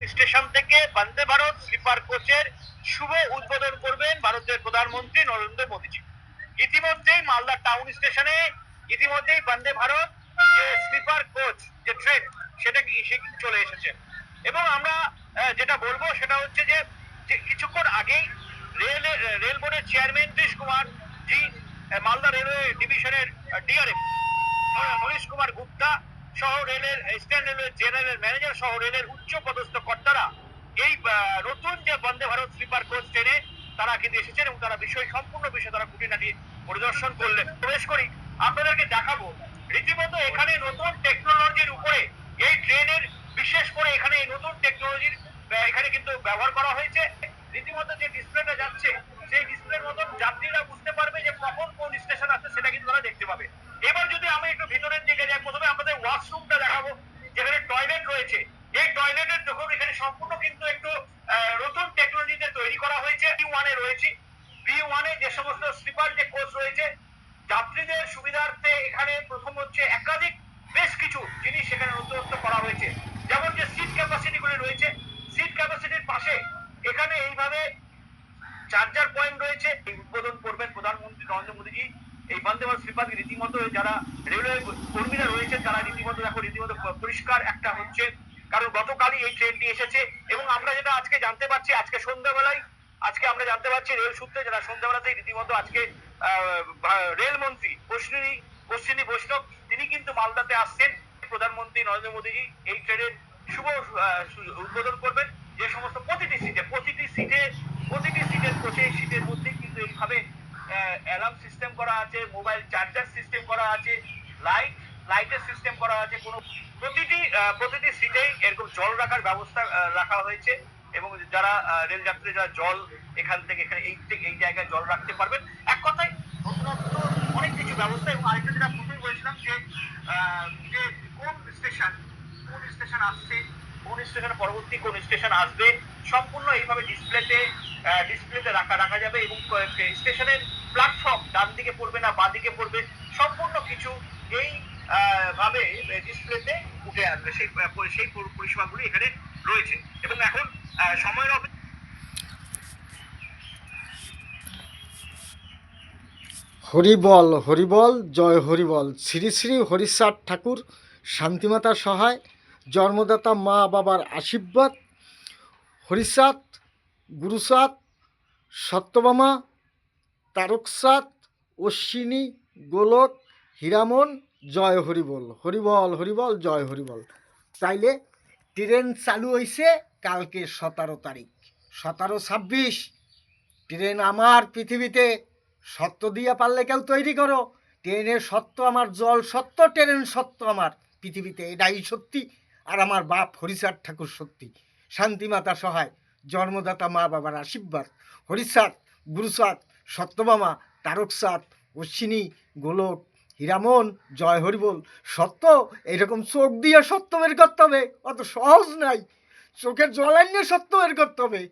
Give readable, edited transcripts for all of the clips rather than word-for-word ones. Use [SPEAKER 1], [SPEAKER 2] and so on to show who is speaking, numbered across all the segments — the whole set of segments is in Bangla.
[SPEAKER 1] স্টেশন থেকে বন্দে ভারত স্লিপার কোচের শুভ উদ্বোধন করবেন ভারতের প্রধানমন্ত্রী নরেন্দ্র মোদীজি। ইতিমধ্যেই মালদা টাউন স্টেশনে ইতিমধ্যেই বন্দে ভারত যে স্লিপার কোচ যে ট্রেন সেটা চলে এসেছে এবং আমরা যেটা বলবো সেটা হচ্ছে যে কিছুক্ষণ আগেই রেল বোর্ডের চেয়ারম্যান নীতিশ কুমার জি, মালদা রেলওয়ে ডিভিশনের ডিআরএম মনীশ কুমার গুপ্তা সহ রেলের ইস্টার্ন রেলওয়ে জেনারেল ম্যানেজার সহ রেলের উচ্চ পদস্থ কর্তারা এই নতুন যে বন্দে ভারত স্লিপার কোচ ট্রেনে তারা কিন্তু এসেছেন এবং তারা সম্পূর্ণ বিষয় তারা খুঁটিনাটি পরিদর্শন করলেন। প্রবেশ করি, আপনাদেরকে দেখাবো রীতিমতো এখানে নতুন টেকনোলজির উপরে এই ট্রেনের বিশেষ করে এখানে এই নতুন টেকনোলজির এখানে কিন্তু ব্যবহার করা হয়েছে। রীতিমতো যে ডিসপ্লেটা যাচ্ছে সেই ডিসপ্লের মতন যাত্রীরা বুঝতে পারবে যে কখন কোন স্টেশন আছে সেটা কিন্তু তারা দেখতে পাবে। এবার যদি আমি একটু ভিতরের দিকে যাই, প্রথমে আমাদের ওয়াশরুমটা দেখাবো যেখানে টয়লেট রয়েছে। এই টয়লেটের দেখুন এখানে সম্পূর্ণ কিন্তু একটু নতুন টেকনোলজিতে তৈরি করা হয়েছে। B1 এ রয়েছে, B1 এ যে সমস্ত স্লিপার যে কোচ রয়েছে যাত্রীদের সুবিধার্থে এখানে প্রথম হচ্ছে একাধিক বেশ কিছু জিনিস সেখানে নতুনত্ব করা হয়েছে, যেমন যে সিট ক্যাপাসিটি গুলি রয়েছে। সিট ক্যাপাসিটির পাশে এখানে এইভাবে চার্জার পয়েন্ট রয়েছে। উদ্বোধন করবেন প্রধানমন্ত্রী নরেন্দ্র মোদীজি এই বন্দে ভারত স্লিপার। রীতিমতো যারা রেলওয়ে কর্মীরা রয়েছেন তারা রীতিমতো পরিষ্কার একটা হচ্ছে, কারণ গতকালই এই ট্রেনটি এসেছে এবং আমরা যেটা আজকে জানতে পারছি আজকে সন্ধ্যাবেলায় আমরা জানতে পারছি রেল সূত্রে যারা সন্ধ্যাবেলাতেই রীতিমতো আজকে রেলমন্ত্রী অশ্বিনী বৈষ্ণব তিনি কিন্তু মালদাতে আসছেন। প্রধানমন্ত্রী নরেন্দ্র মোদীজি এই ট্রেনের শুভ উদ্বোধন করবেন। যে সমস্ত প্রতিটি সিটের কোচে সিটের মধ্যে কিন্তু এইভাবে অ্যালার্ম সিস্টেম করা আছে, মোবাইল চার্জার সিস্টেম করা আছে, লাইটের সিস্টেম করা আছে। কোনো প্রতিটি সিটেই এরকম জল রাখার ব্যবস্থা রাখা হয়েছে এবং যারা রেল যাত্রী যারা জল এখান থেকে এখানে এই জায়গায় জল রাখতে পারবেন। এক কথায় নতুনত্ব অনেক কিছু ব্যবস্থা। এবং আরেকটা যেটা প্রথমে বলেছিলাম যে কোন স্টেশন আসছে, কোন স্টেশন পরবর্তী কোন স্টেশন আসবে সম্পূর্ণ এইভাবে ডিসপ্লেতে রাখা যাবে এবং স্টেশনের প্ল্যাটফর্ম ডান দিকে পড়বে না বাঁ দিকে পড়বে সম্পূর্ণ কিছু এই ভাবে ডিসপ্লেতে উঠে আসবে। সেই পরিষেবাগুলি এখানে রয়েছে এবং এখন সময়ের
[SPEAKER 2] হরিবল হরিবল জয় হরিবল। শ্রী শ্রী হরিচাঁদ ঠাকুর শান্তিমাতার সহায়, জন্মদাতা মা বাবার আশীর্বাদ, হরিচাঁদ, গুরুচাঁদ, সত্যভামা, তারকচাঁদ, অশ্বিনী, গোলক, হীরামন, জয় হরিবল। হরিবল হরিবল জয় হরিবল। তাইলে ট্রেন চালু হয়েছে কালকে 17 তারিখ, 17-26 ট্রেন আমার পৃথিবীতে। সত্য দিয়া পারলে কেউ তৈরি করো। ট্রেনের সত্য আমার, জল সত্য, ট্রেন সত্য আমার পৃথিবীতে, এটাই সত্যি। আর আমার বাপ হরিচাঁদ ঠাকুর সত্যি। শান্তিমাতা সহায়, জন্মদাতা মা বাবার আশীর্বাদ, হরিচাঁদ, গুরুচাঁদ, সত্যভামা, তারকচাঁদ, অশ্বিনী, গোলক, হীরামন, জয় হরিবল। সত্য এরকম চোখ দিয়ে সত্য বের করতে হবে, অত সহজ নাই। চোখের জল আনিয়ে সত্য বের করতে হবে।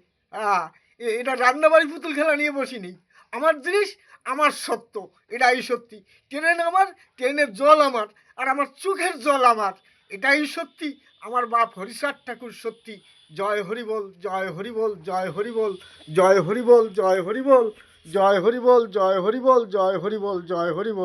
[SPEAKER 2] এটা রান্নাবাড়ি পুতুল খেলা নিয়ে বসিনি। আমার জিনিস আমার সত্য, এটাই সত্যি। ট্রেন আমার, ট্রেনের জল আমার, আর আমার চোখের জল আমার, এটাই সত্যি। আমার বাপ হরিচাঁদ ঠাকুর সত্যি। জয় হরিবল জয় হরিবল জয় হরিবল জয় হরিবল জয় হরিবল জয় হরিবল জয় হরিবল জয় হরিবল জয় হরিবল।